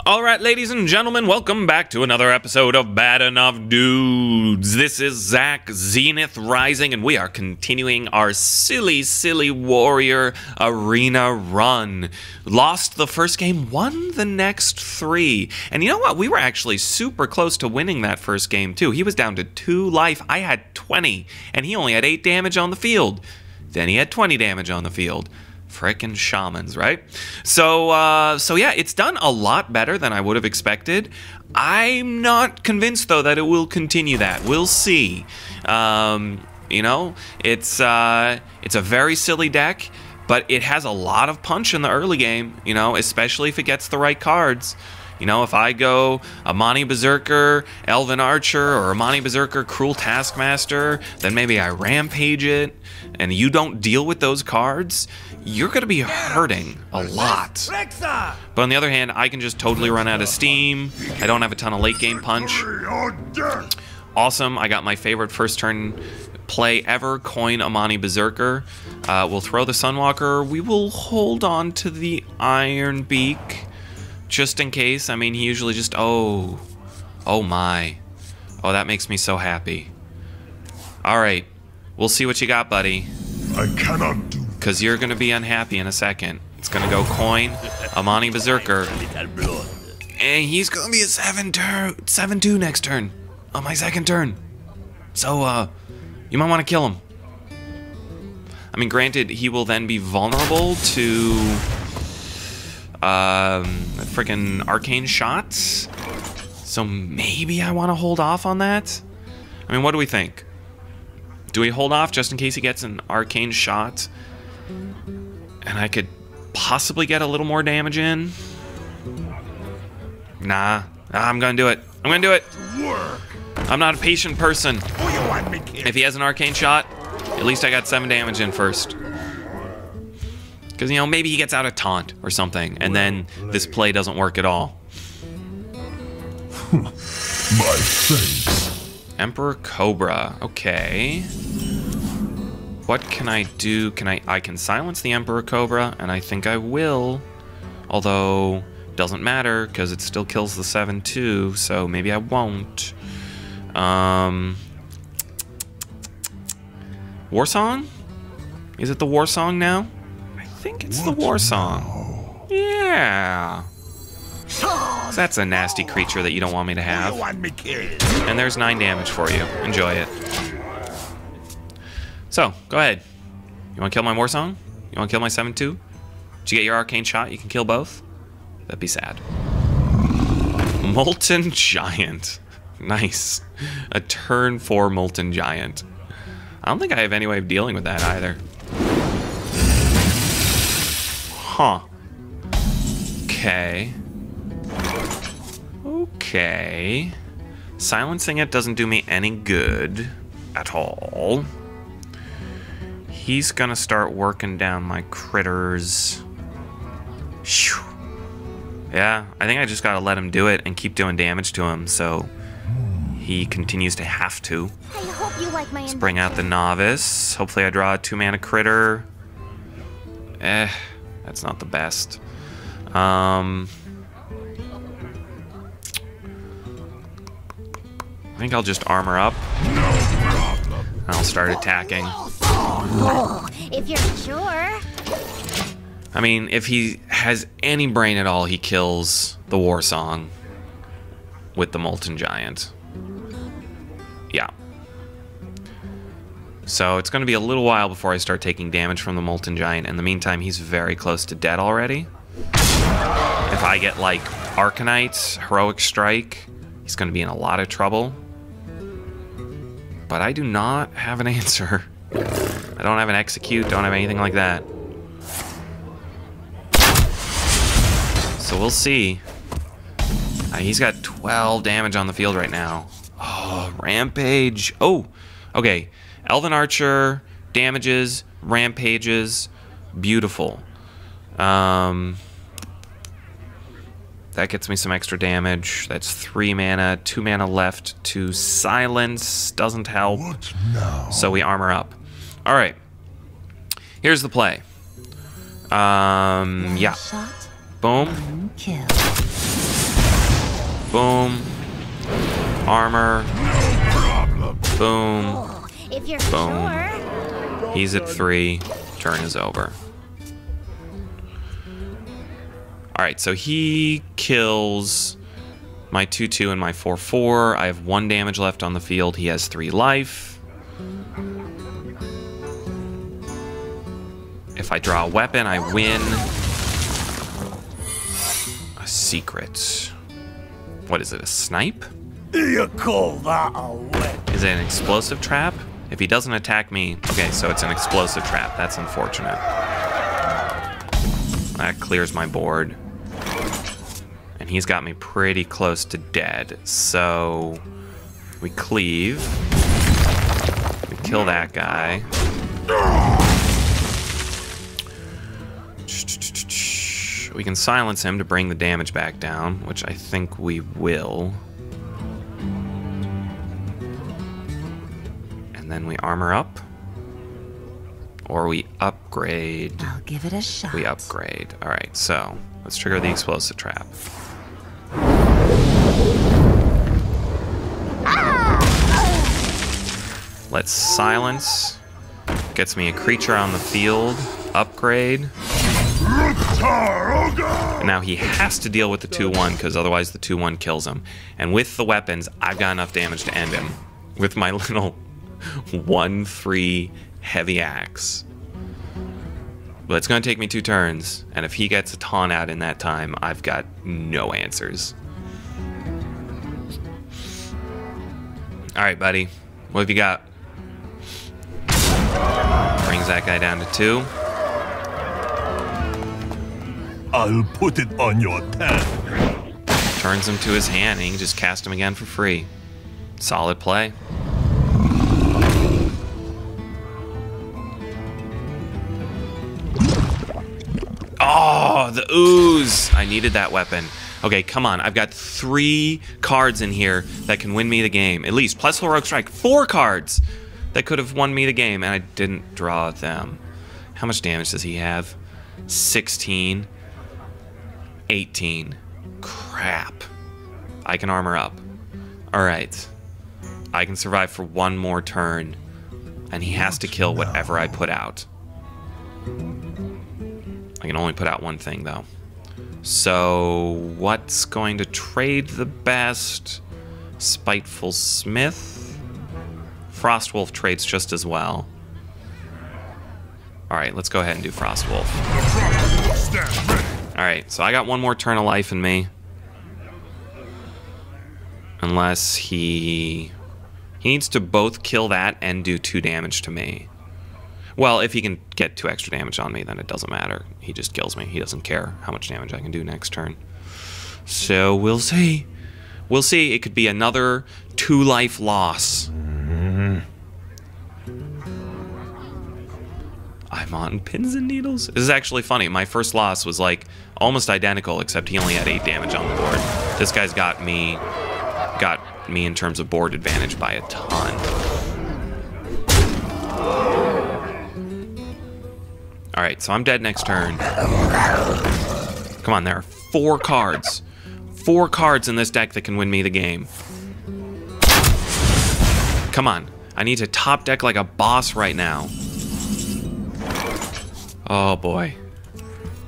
All right, ladies and gentlemen, welcome back to another episode of Bad Enough Dudes. This is Zach, Zenith Rising, and we are continuing our silly warrior arena run. Lost the first game, won the next 3. And you know what? We were actually super close to winning that first game, too. He was down to 2 life. I had 20, and he only had 8 damage on the field. Then he had 20 damage on the field. Frickin' shamans, right? So yeah, it's done a lot better than I would have expected. I'm not convinced, though, that it will continue that. We'll see. You know, it's a very silly deck, but it has a lot of punch in the early game, you know, especially if it gets the right cards. You know, if I go Amani Berserker, Elven Archer, or Amani Berserker, Cruel Taskmaster, then maybe I Rampage it, and you don't deal with those cards, you're going to be hurting a lot. But on the other hand, I can just totally run out of steam. I don't have a ton of late game punch. Awesome, I got my favorite first turn play ever, coin Amani Berserker. We'll throw the Sunwalker. We will hold on to the Iron Beak. Just in case. I mean, he usually just... Oh my. Oh, that makes me so happy. Alright. We'll see what you got, buddy. I cannot do... Because you're going to be unhappy in a second. It's going to go coin Amani Berserker. And he's going to be a 7-2 next turn. On my second turn. So, you might want to kill him. I mean, granted, he will then be vulnerable to... freaking arcane shots, so maybe I want to hold off on that. I mean, what do we think? Do we hold off just in case he gets an arcane shot and I could possibly get a little more damage in? Nah, I'm gonna do it. I'm gonna do it. I'm not a patient person. If he has an arcane shot, at least I got 7 damage in first. Because, you know, maybe he gets out a taunt or something, and then this play doesn't work at all. My face. Emperor Cobra. Okay. What can I do? I can silence the Emperor Cobra, and I think I will. Although, doesn't matter, because it still kills the 7-2, so maybe I won't. War Song? Is it the War Song now? I think it's the War Song. Yeah. That's a nasty creature that you don't want me to have. And there's 9 damage for you. Enjoy it. So, go ahead. You want to kill my War Song? You want to kill my 7-2? Did you get your arcane shot? You can kill both? That'd be sad. Molten Giant. Nice. A turn 4 Molten Giant. I don't think I have any way of dealing with that either. Huh. Okay. Okay. Silencing it doesn't do me any good at all. He's gonna start working down my critters. Whew. Yeah, I think I just gotta let him do it and keep doing damage to him, so he continues to have to. I hope you like my... Let's bring out the Novice. Hopefully I draw a 2-mana critter. That's not the best. I think I'll just armor up. And I'll start attacking. Oh, if you're sure. I mean, if he has any brain at all, he kills the War Song with the Molten Giant. Yeah. So it's going to be a little while before I start taking damage from the Molten Giant. In the meantime, he's very close to dead already. If I get, like, Arcanite, Heroic Strike, he's going to be in a lot of trouble. But I do not have an answer. I don't have an Execute, don't have anything like that. So we'll see. He's got 12 damage on the field right now. Oh, Rampage. Oh, okay. Elven Archer, damages, rampages, beautiful. That gets me some extra damage. That's 3 mana, 2 mana left to silence. Doesn't help. So we armor up. All right. Here's the play. Yeah. Boom. Boom. Armor. Boom. Oh, if you're Boom. sure. He's at 3. Turn is over. Alright, so he kills my 2-2 and my 4-4. I have 1 damage left on the field. He has 3 life. If I draw a weapon, I win. A secret. What is it, a snipe? You call that a weapon? Is it an explosive trap? If he doesn't attack me... Okay, so it's an explosive trap. That's unfortunate. That clears my board. And he's got me pretty close to dead. So... we cleave. We kill that guy. We can silence him to bring the damage back down, which I think we will. And then we armor up. Or we upgrade. I'll give it a shot. We upgrade. Alright, so let's trigger the explosive trap. Let's silence. Gets me a creature on the field. Upgrade. And now he has to deal with the 2-1 because otherwise the 2-1 kills him. And with the weapons, I've got enough damage to end him. With my little 1-3 heavy axe. But it's going to take me 2 turns. And if he gets a taunt out in that time, I've got no answers. Alright, buddy. What have you got? Brings that guy down to 2. I'll put it on your tab. Turns him to his hand and he can just cast him again for free. Solid play. Oh, the ooze. I needed that weapon. Okay, come on. I've got 3 cards in here that can win me the game. At least. Plus Heroic Strike. 4 cards that could have won me the game, and I didn't draw them. How much damage does he have? 16. 18. Crap. I can armor up. Alright. I can survive for 1 more turn, and he has to kill whatever I put out. I can only put out 1 thing, though. So, what's going to trade the best? Spiteful Smith? Frostwolf trades just as well. Alright, let's go ahead and do Frostwolf. Alright, so I got 1 more turn of life in me. Unless he needs to both kill that and do 2 damage to me. Well, if he can get 2 extra damage on me, then it doesn't matter. He just kills me. He doesn't care how much damage I can do next turn. So, we'll see. We'll see. It could be another 2 life loss. I'm on pins and needles. This is actually funny. My first loss was like almost identical, except he only had 8 damage on the board. This guy's got me in terms of board advantage by a ton. Alright, so I'm dead next turn. Come on, there are 4 cards. 4 cards in this deck that can win me the game. Come on. I need to top deck like a boss right now. Oh boy.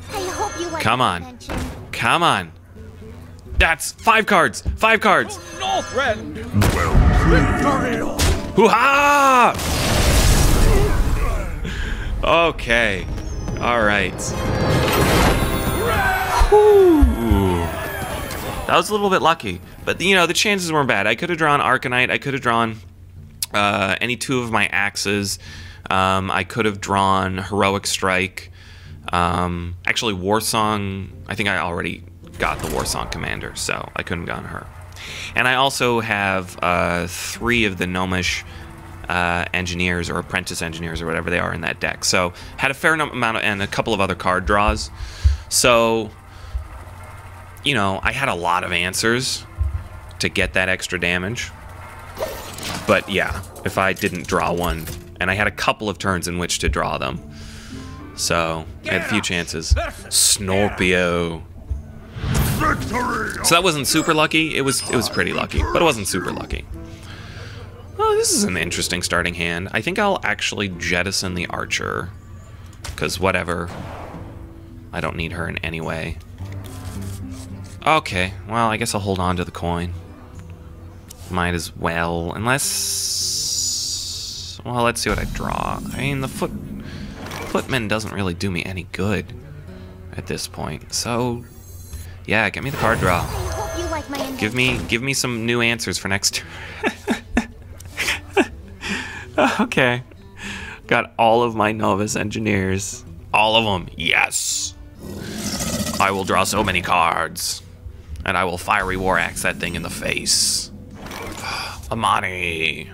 I hope you like Come my on. invention. Come on. That's 5 cards. 5 cards. No threat. Hoo-ha! Okay. All right. Whew. That was a little bit lucky, but you know the chances weren't bad. I could have drawn Arcanite. I could have drawn any 2 of my axes. I could have drawn Heroic Strike. Actually, Warsong. I think I already got the Warsong Commander, so I couldn't have gotten her. And I also have 3 of the Gnomish engineers or apprentice engineers or whatever they are in that deck. So had a fair amount of, and a couple of other card draws. So, you know, I had a lot of answers to get that extra damage. But yeah, if I didn't draw one, and I had a couple of turns in which to draw them. So I had a few chances. Snorpio. So that wasn't super lucky. It was pretty lucky, but it wasn't super lucky. Oh, this is an interesting starting hand. I think I'll actually jettison the archer, because whatever. I don't need her in any way. Okay, well, I guess I'll hold on to the coin. Might as well, unless... Well, let's see what I draw. I mean, the footman doesn't really do me any good at this point. So, yeah, get me the card draw. I hope you like my invention. Give me some new answers for next turn. Okay. Got all of my novice engineers. All of them. Yes. I will draw so many cards. And I will fiery war axe that thing in the face. Amani.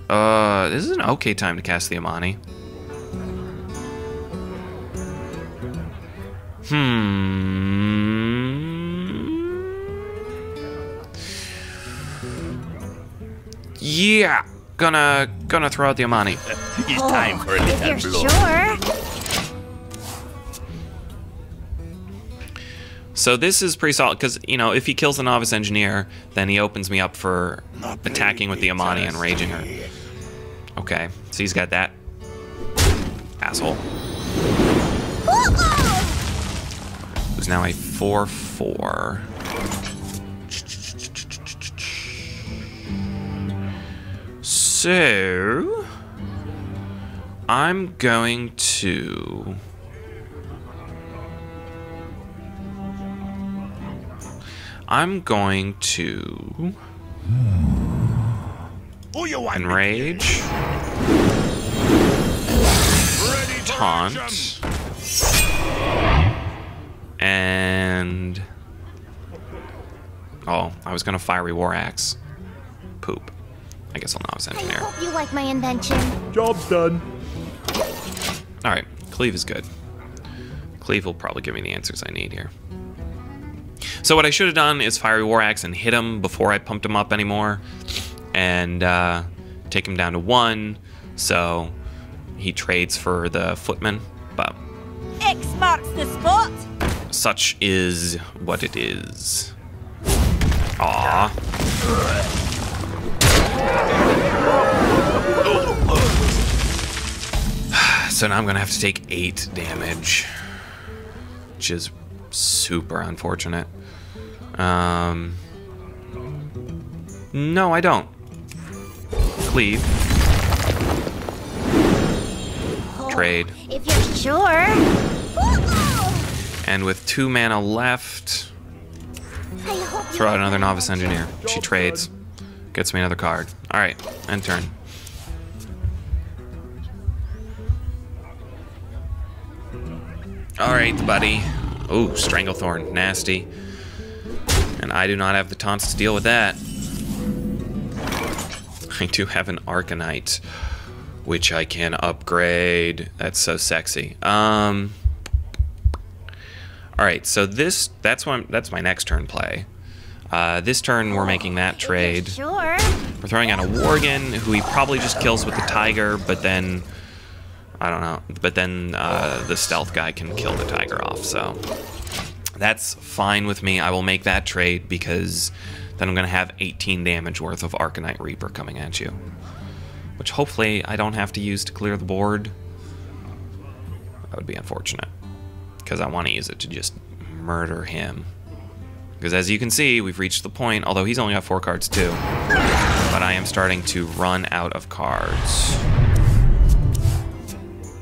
This is an okay time to cast the Amani. Yeah. Gonna throw out the Amani. It's time for a If you're little blow. sure. So this is pretty solid, because, you know, if he kills the Novice Engineer, then he opens me up for attacking with the Amani and raging her. Okay, so he's got that. Asshole. Who's now a 4/4. So... I'm going to... Who you want? enrage, Ready for taunt, action? and... Oh, I was gonna fiery war axe. Poop. I guess I'll Novice I Engineer. hope you like my invention. Job's done. Alright, Cleave is good. Cleave will probably give me the answers I need here. So what I should have done is fiery war axe and hit him before I pumped him up anymore. And take him down to 1, so he trades for the footman. But X marks the spot. such is what it is. Aww. So now I'm gonna have to take 8 damage, which is super unfortunate. No, I don't. Cleave. Trade. If you're sure. And with 2 mana left, I hope you throw out like another my Novice invention. Engineer. She trades. Gets me another card. Alright, end turn. Alright, buddy. Ooh, Stranglethorn. Nasty. And I do not have the taunts to deal with that. I do have an Arcanite, which I can upgrade. That's so sexy. Alright, so that's my next turn play. This turn we're making that trade. Sure. We're throwing out a Worgen, who he probably just kills with the Tiger, but then... I don't know. But then the Stealth guy can kill the Tiger off, so... That's fine with me. I will make that trade, because then I'm going to have 18 damage worth of Arcanite Reaper coming at you. Which hopefully I don't have to use to clear the board. That would be unfortunate, because I want to use it to just murder him. Because as you can see, we've reached the point, although he's only got 4 cards too. But I am starting to run out of cards.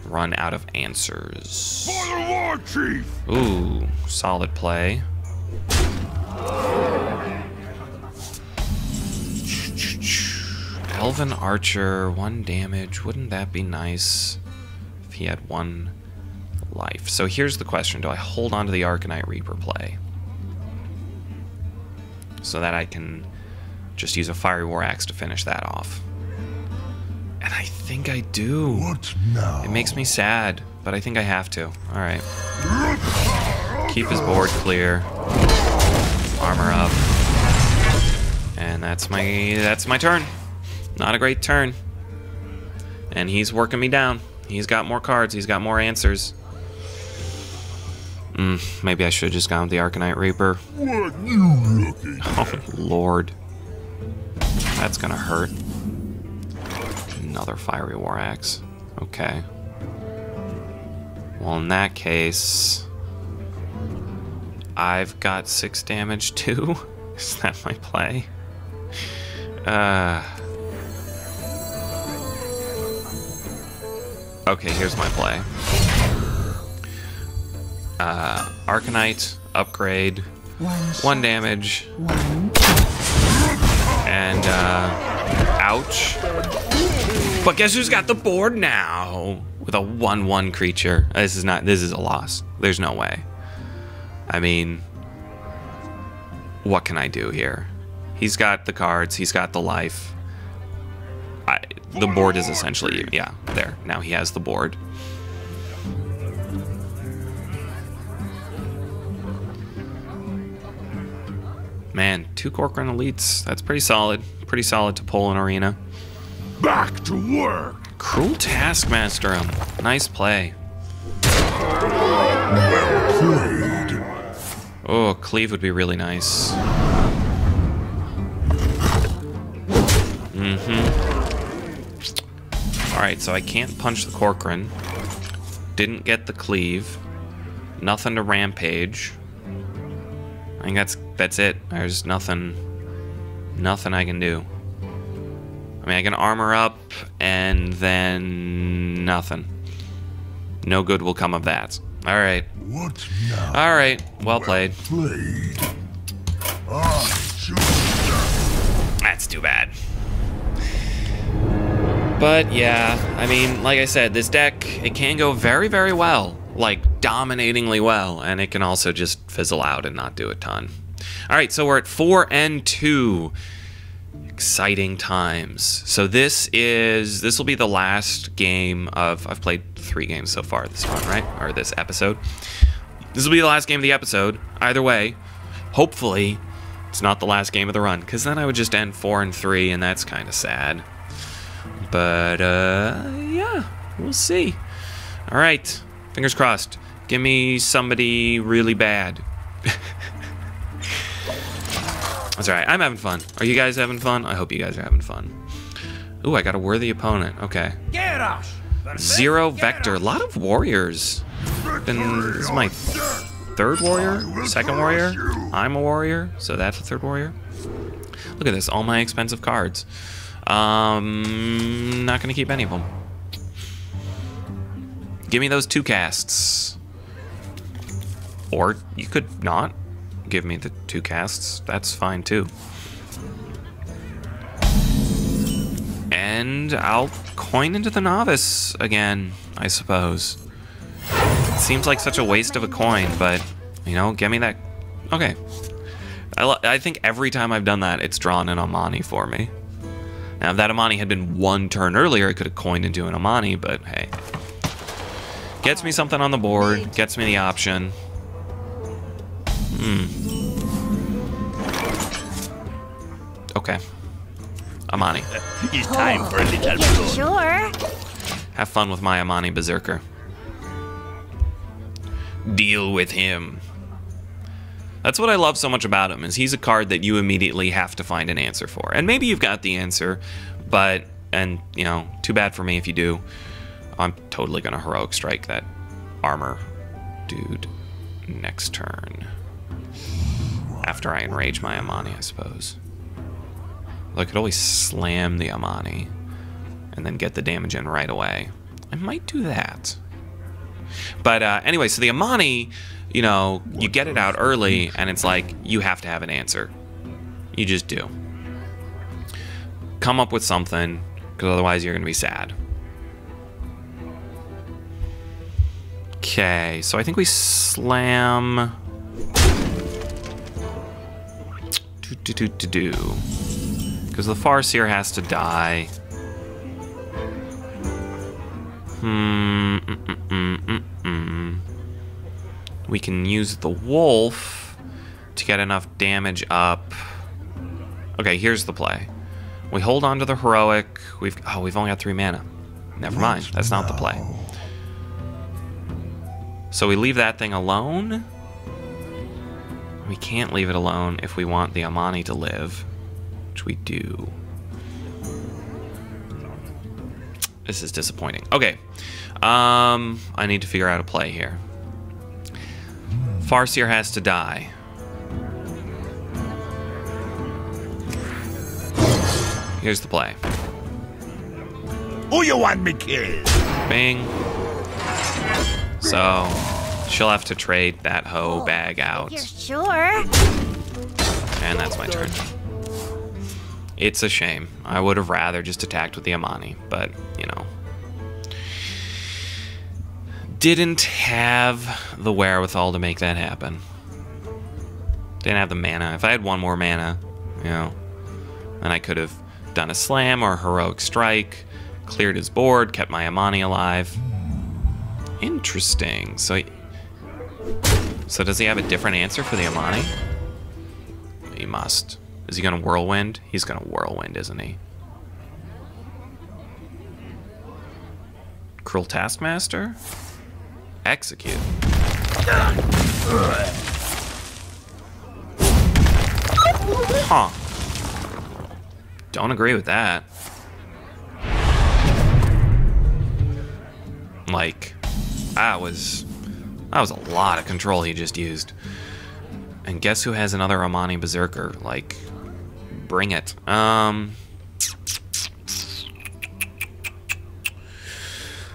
Run out of answers. For the war chief. Ooh, solid play. Elven Archer, 1 damage. Wouldn't that be nice if he had 1 life? So here's the question. Do I hold on to the Arcanite Reaper play, so that I can just use a Fiery War Axe to finish that off? And I think I do. What now? It makes me sad, but I think I have to. Alright. Keep his board clear. Armor up. And that's my turn. Not a great turn. And he's working me down. He's got more cards. He's got more answers. Maybe I should have just gone with the Arcanite Reaper. What you looking? Oh, Lord. That's gonna hurt. Another Fiery War Axe. Okay. Well, in that case, I've got 6 damage too. Is that my play? Okay, here's my play. Arcanite, upgrade, 1 damage, and ouch. But guess who's got the board now? With a 1/1 creature. This is a loss. There's no way. I mean, what can I do here? He's got the cards, he's got the life. The board is essentially, yeah, there. Now he has the board. Man, 2 Corcoran Elites. That's pretty solid. Pretty solid to pull an arena. Back to work. Cruel Taskmaster him. Nice play. Well played. Oh, Cleave would be really nice. Alright, so I can't punch the Corcoran. Didn't get the Cleave. Nothing to Rampage. I think that's it. There's nothing I can do. I mean, I can armor up, and then nothing. No good will come of that. All right. What now? All right. Well played. Played. That's too bad. But yeah, I mean, like I said, this deck, it can go very, very well. Like, dominatingly well, and it can also just fizzle out and not do a ton. All right, so we're at 4-2. Exciting times. So this will be the last game of, I've played 3 games so far this run, right? Or this episode. This will be the last game of the episode. Either way, hopefully it's not the last game of the run, because then I would just end 4-3, and that's kind of sad. But, yeah, we'll see. All right. Fingers crossed. Give me somebody really bad. That's all right. I'm having fun. Are you guys having fun? I hope you guys are having fun. Ooh, I got a worthy opponent. Okay. 0 Vector. A lot of warriors. This is my 3rd warrior? 2nd warrior? I'm a warrior, so that's a 3rd warrior. Look at this. All my expensive cards. Not going to keep any of them. Give me those 2 casts. Or you could not give me the 2 casts. That's fine too. And I'll coin into the Novice again, I suppose. It seems like such a waste of a coin, but, you know, give me that. Okay. I think every time I've done that, it's drawn an Amani for me. Now, if that Amani had been 1 turn earlier, I could have coined into an Amani, but hey. Gets me something on the board, gets me the option. Okay. Amani. It's time for a little blood. Sure. Have fun with my Amani Berserker. Deal with him. That's what I love so much about him, is he's a card that you immediately have to find an answer for. And maybe you've got the answer, but, and, you know, too bad for me if you do. I'm totally gonna Heroic Strike that armor dude next turn. After I enrage my Amani, I suppose. Well, I could always slam the Amani and then get the damage in right away. I might do that. But anyway, so the Amani, you know, you get it out early, and it's like, you have to have an answer. You just do. Come up with something, because otherwise you're going to be sad. Okay, so I think we slam... Because the Farseer has to die. We can use the Wolf to get enough damage up. Okay, here's the play. We hold on to the Heroic. We've only got 3 mana. Never mind. That's not the play. So we leave that thing alone. We can't leave it alone if we want the Amani to live, which we do. This is disappointing. Okay. I need to figure out a play here. Farseer has to die. Here's the play. Who you want me killed? Bing. So, she'll have to trade that hoe bag out. You're sure? And that's my turn. It's a shame. I would have rather just attacked with the Amani, but, you know. Didn't have the wherewithal to make that happen. Didn't have the mana. If I had one more mana, you know, then I could have done a slam or a heroic strike, cleared his board, kept my Amani alive. Interesting. So does he have a different answer for the Amani? He must. Is he gonna whirlwind? He's gonna whirlwind, isn't he? Cruel Taskmaster? Execute. Huh. Don't agree with that. Like, that was a lot of control he just used. And guess who has another Amani Berserker? Like, bring it.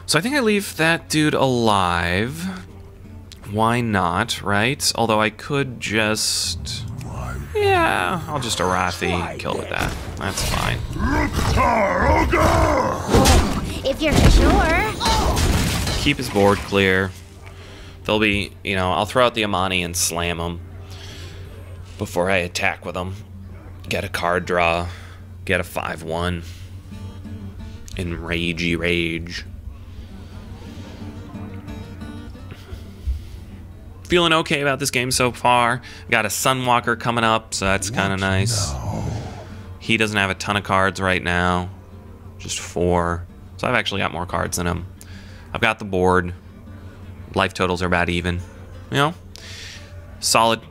So I think I leave that dude alive. Why not, right? Although I could just... Yeah, I'll just Arathi, kill with that. That's fine. If you're sure. Keep his board clear. There'll be, you know, I'll throw out the Amani and slam him before I attack with him. Get a card draw. Get a 5/1. Enragey rage. Feeling okay about this game so far. Got a Sunwalker coming up, so that's kind of nice. He doesn't have a ton of cards right now. Just 4. So I've actually got more cards than him. I've got the board. Life totals are about even. You know? Solid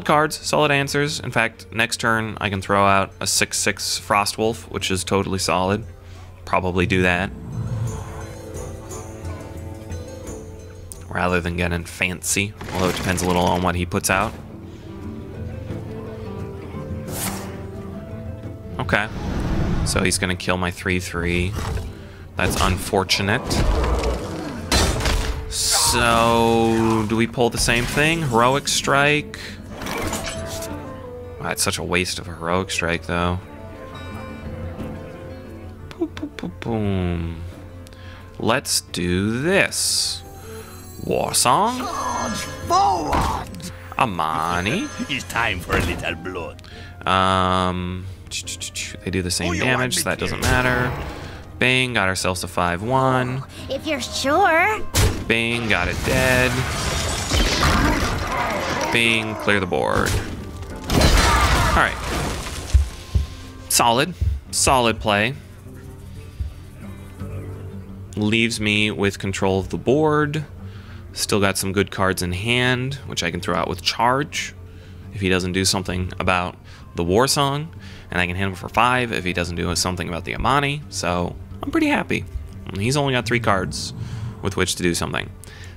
cards, solid answers. In fact, next turn I can throw out a 6/6 Frostwolf, which is totally solid. Probably do that. Rather than getting fancy, although it depends a little on what he puts out. Okay. So he's gonna kill my 3/3. That's unfortunate. So, do we pull the same thing? Heroic Strike? That's such a waste of a Heroic Strike, though. Boom, boom, boom, boom. Let's do this. War Song? Amani? It's time for a little blood. They do the same damage, so that doesn't matter. Bing, got ourselves a 5/1. If you're sure. Bing, got it dead. Bing, clear the board. Alright. Solid play. Leaves me with control of the board. Still got some good cards in hand, which I can throw out with charge if he doesn't do something about the War Song. And I can hit him for 5 if he doesn't do something about the Amani. So I'm pretty happy. He's only got 3 cards with which to do something.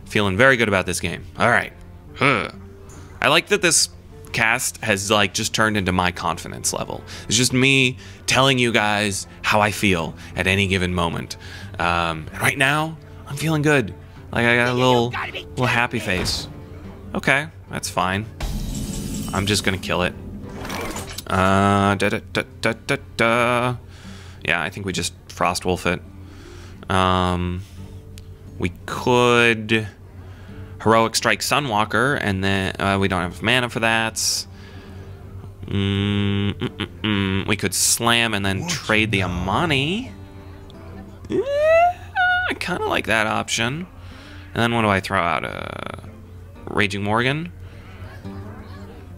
Feeling very good about this game. All right. I like that this cast has like just turned into my confidence level. It's just me telling you guys how I feel at any given moment. And right now, I'm feeling good. Like I got a little happy face. Okay, that's fine. I'm just gonna kill it. Yeah, I think we just Frostwolf it. We could Heroic Strike Sunwalker, and then we don't have mana for that. We could slam and then trade the Amani. I kind of like that option. And then what do I throw out? Raging Morgan?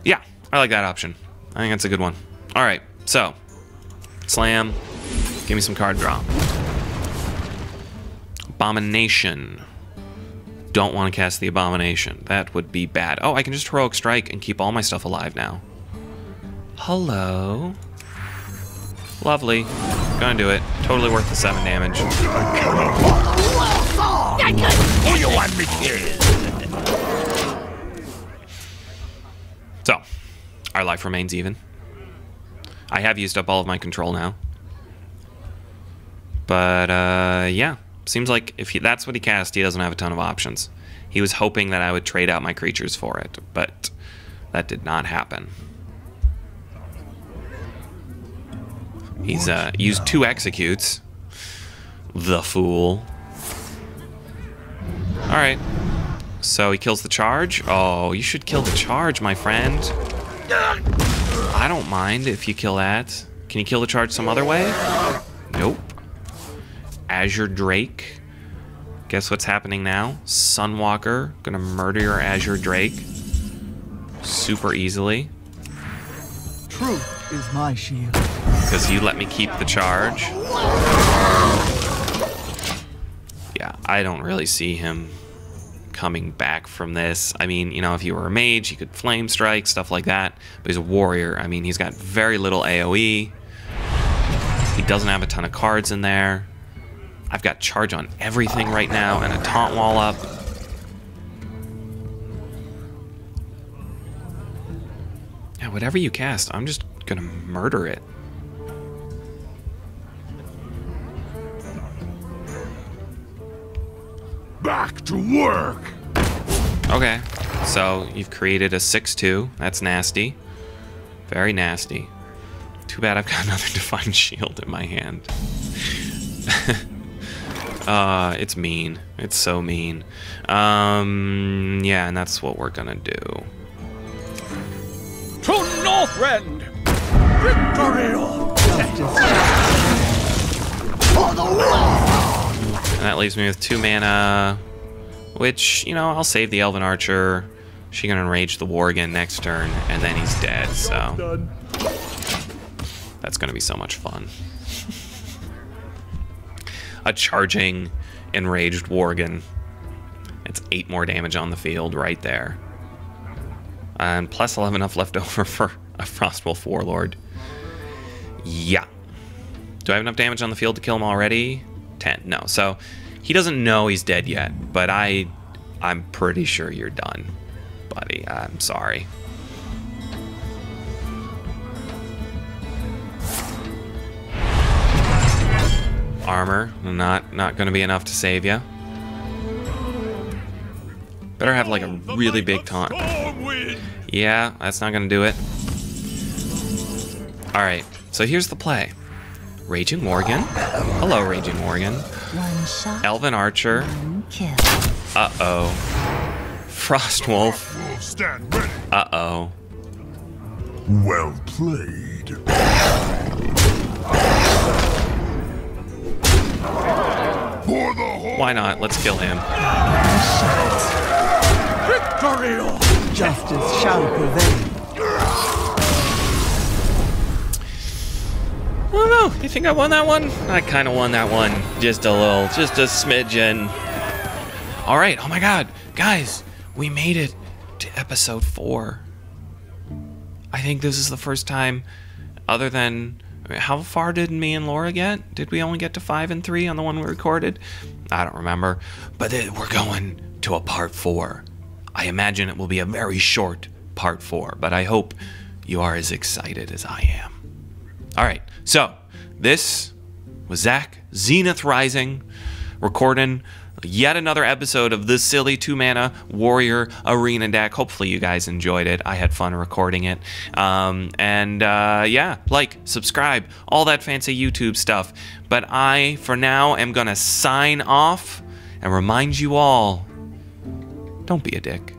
Yeah, I like that option. I think that's a good one. All right, so slam. Give me some card draw. Abomination. don't want to cast the Abomination. That would be bad. Oh, I can just Heroic Strike and keep all my stuff alive now. Hello. Lovely. Gonna do it. Totally worth the 7 damage. Who you want me killed? So, our life remains even. I have used up all of my control now. But, yeah. Seems like if that's what he cast, he doesn't have a ton of options. He was hoping that I would trade out my creatures for it, but that did not happen. He's used 2 executes. The fool. Alright. So he kills the charge. Oh, you should kill the charge, my friend. I don't mind if you kill that. Can you kill the charge some other way? Nope. Azure Drake. Guess what's happening now? Sunwalker. Gonna murder your Azure Drake. Super easily. Truth is my shield. Because you let me keep the charge. Yeah, I don't really see him coming back from this. I mean, you know, if you were a mage, you could flame strike, stuff like that. But he's a warrior. I mean, he's got very little AoE. He doesn't have a ton of cards in there. I've got charge on everything right now and a taunt wall up. Yeah, whatever you cast, I'm just gonna murder it. Back to work. Okay, so you've created a 6/2. That's nasty. Very nasty. Too bad I've got another Divine Shield in my hand. It's mean. It's so mean. Yeah, and that's what we're gonna do. To Northrend! Victory! For the war! And that leaves me with 2 mana, which, you know, I'll save the Elven Archer. She's gonna enrage the war again next turn, and then he's dead, so that's gonna be so much fun. A charging, enraged Worgen. It's 8 more damage on the field right there. And plus I'll have enough left over for a Frostwolf Warlord. Yeah. Do I have enough damage on the field to kill him already? 10. No. So he doesn't know he's dead yet, but I'm pretty sure you're done, buddy. I'm sorry. Armor, not going to be enough to save you. Better have like a really big taunt. Yeah, that's not going to do it. Alright, so here's the play. Raging Worgen. Hello, Raging Worgen. One shot, Elven Archer. one kill. Uh-oh. Frostwolf. We'll stand ready. Uh-oh. Well played. For the whole. Why not? Let's kill him. Victory! Justice shall prevail. I don't know. You think I won that one? I kind of won that one. Just a little. Just a smidgen. All right. Oh my god. Guys, we made it to episode 4. I think this is the first time, other than... How far did me and Laura get? Did we only get to 5 and 3 on the one we recorded? I don't remember. But we're going to a part 4. I imagine it will be a very short part 4, but I hope you are as excited as I am. All right, so this was Zach, Zenith Rising, recording yet another episode of this silly 2-mana warrior arena deck. Hopefully you guys enjoyed it. I had fun recording it. Yeah, like, subscribe, all that fancy YouTube stuff. But I, for now, am gonna sign off and remind you all, don't be a dick.